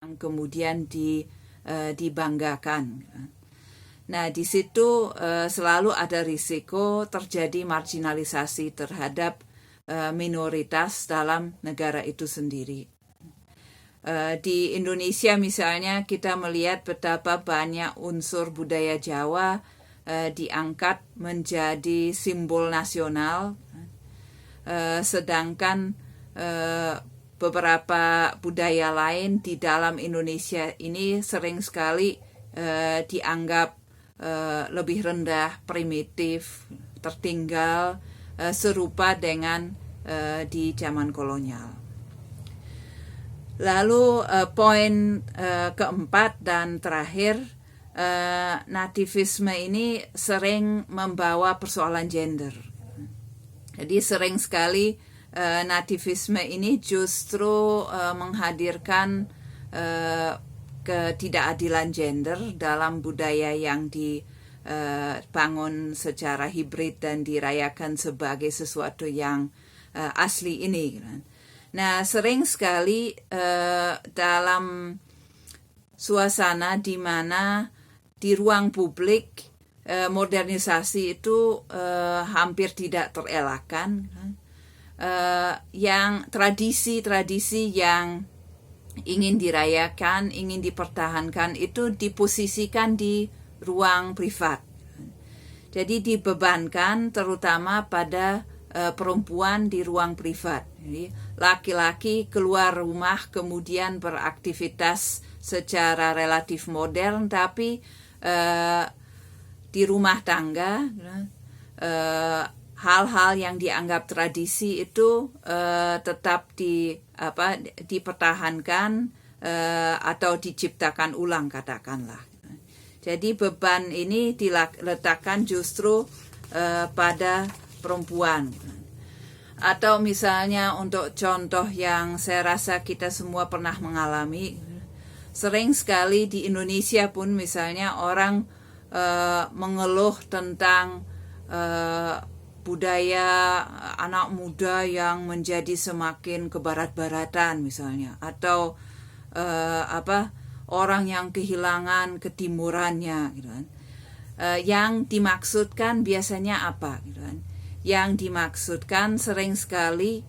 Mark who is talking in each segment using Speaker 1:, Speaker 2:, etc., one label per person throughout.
Speaker 1: yang kemudian dibanggakan. Nah, di situ selalu ada risiko terjadi marginalisasi terhadap minoritas dalam negara itu sendiri. Di Indonesia misalnya kita melihat betapa banyak unsur budaya Jawa diangkat menjadi simbol nasional, sedangkan beberapa budaya lain di dalam Indonesia ini sering sekali dianggap lebih rendah, primitif, tertinggal, serupa dengan di zaman kolonial. Lalu poin keempat dan terakhir, nativisme ini sering membawa persoalan gender. Jadi sering sekali nativisme ini justru menghadirkan ketidakadilan gender dalam budaya yang dibangun secara hibrid dan dirayakan sebagai sesuatu yang asli ini. Nah, sering sekali dalam suasana di mana di ruang publik modernisasi itu hampir tidak terelakkan, yang tradisi-tradisi yang ingin dirayakan, ingin dipertahankan itu diposisikan di ruang privat. Jadi dibebankan terutama pada perempuan di ruang privat. Jadi laki-laki keluar rumah kemudian beraktivitas secara relatif modern, tapi di rumah tangga hal-hal yang dianggap tradisi itu tetap dipertahankan atau diciptakan ulang, katakanlah. Jadi beban ini diletakkan justru pada perempuan. Atau misalnya untuk contoh yang saya rasa kita semua pernah mengalami, sering sekali di Indonesia pun misalnya orang mengeluh tentang budaya anak muda yang menjadi semakin kebarat-baratan misalnya, atau orang yang kehilangan ketimurannya gitu kan. Yang dimaksudkan biasanya apa gitu kan? Yang dimaksudkan sering sekali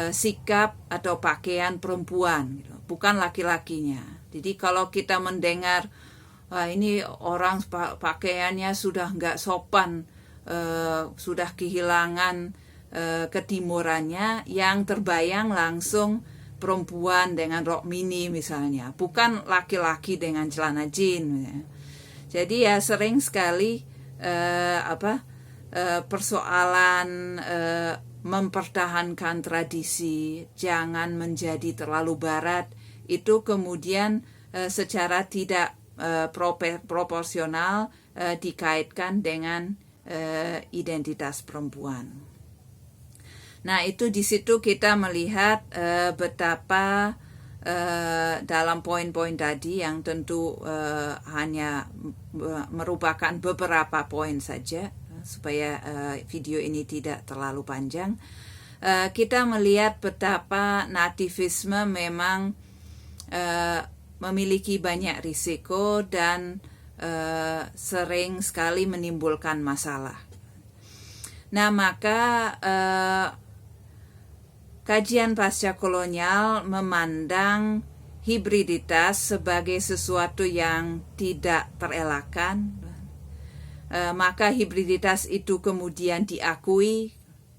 Speaker 1: sikap atau pakaian perempuan gitu, bukan laki-lakinya. Jadi kalau kita mendengar ini orang pakaiannya sudah nggak sopan, sudah kehilangan ketimurannya, yang terbayang langsung perempuan dengan rok mini misalnya, bukan laki-laki dengan celana jeans. Jadi ya sering sekali persoalan mempertahankan tradisi, jangan menjadi terlalu barat, itu kemudian secara tidak proporsional dikaitkan dengan identitas perempuan. Nah, itu di situ kita melihat betapa dalam poin-poin tadi yang tentu hanya merupakan beberapa poin saja supaya video ini tidak terlalu panjang, kita melihat betapa nativisme memang memiliki banyak risiko dan sering sekali menimbulkan masalah. Nah, maka kajian pasca kolonial memandang hibriditas sebagai sesuatu yang tidak terelakkan. Maka hibriditas itu kemudian diakui,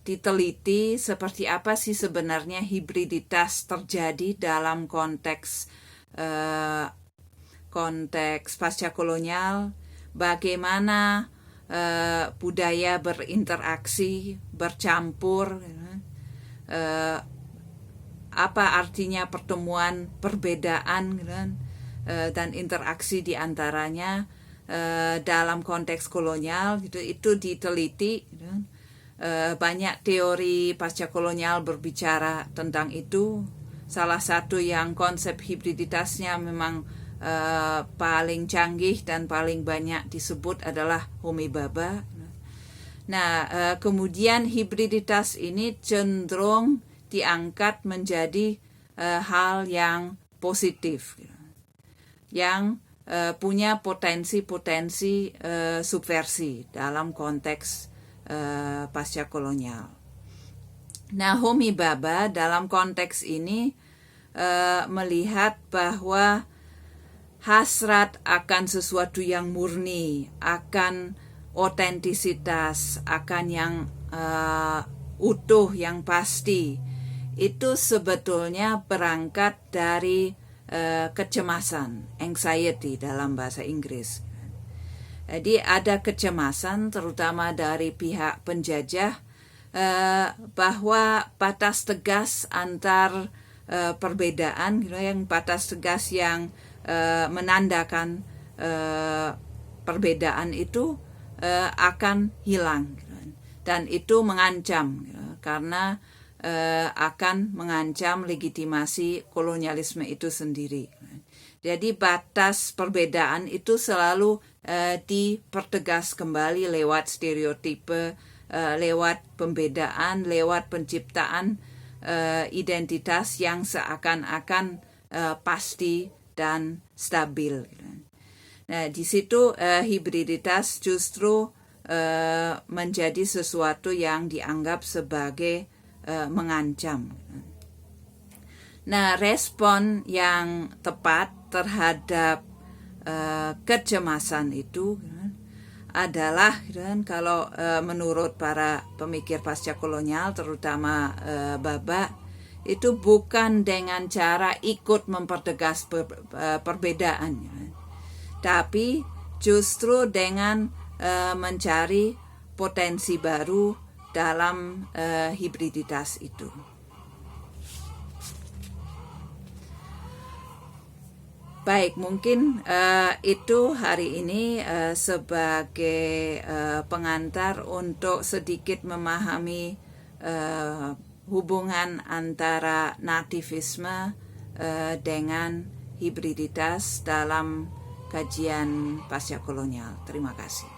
Speaker 1: diteliti seperti apa sih sebenarnya hibriditas terjadi dalam konteks pasca kolonial, bagaimana budaya berinteraksi, bercampur, apa artinya pertemuan perbedaan dan interaksi di antaranya dalam konteks kolonial, itu diteliti. Banyak teori pasca kolonial berbicara tentang itu. Salah satu yang konsep hibriditasnya memang paling canggih dan paling banyak disebut adalah Homi Bhabha. Nah, kemudian hibriditas ini cenderung diangkat menjadi hal yang positif. yang punya potensi-potensi subversi dalam konteks pasca kolonial. Nah, Homi Bhabha dalam konteks ini melihat bahwa hasrat akan sesuatu yang murni, akan otentisitas, akan yang utuh, yang pasti, itu sebetulnya berangkat dari kecemasan, anxiety dalam bahasa Inggris. Jadi ada kecemasan terutama dari pihak penjajah bahwa batas tegas antar perbedaan, yang batas tegas yang menandakan perbedaan itu akan hilang, dan itu mengancam karena akan mengancam legitimasi kolonialisme itu sendiri. Jadi batas perbedaan itu selalu dipertegas kembali lewat stereotipe, lewat pembedaan, lewat penciptaan identitas yang seakan-akan pasti dan stabil. Nah, di situ hibriditas justru menjadi sesuatu yang dianggap sebagai mengancam. Nah, respon yang tepat terhadap kecemasan itu adalah, kalau menurut para pemikir pasca kolonial, terutama Bhabha, itu bukan dengan cara ikut mempertegas perbedaan, tapi justru dengan mencari potensi baru dalam hibriditas itu. Baik, mungkin itu hari ini sebagai pengantar untuk sedikit memahami hubungan antara nativisme dengan hibriditas dalam kajian pasca kolonial. Terima kasih.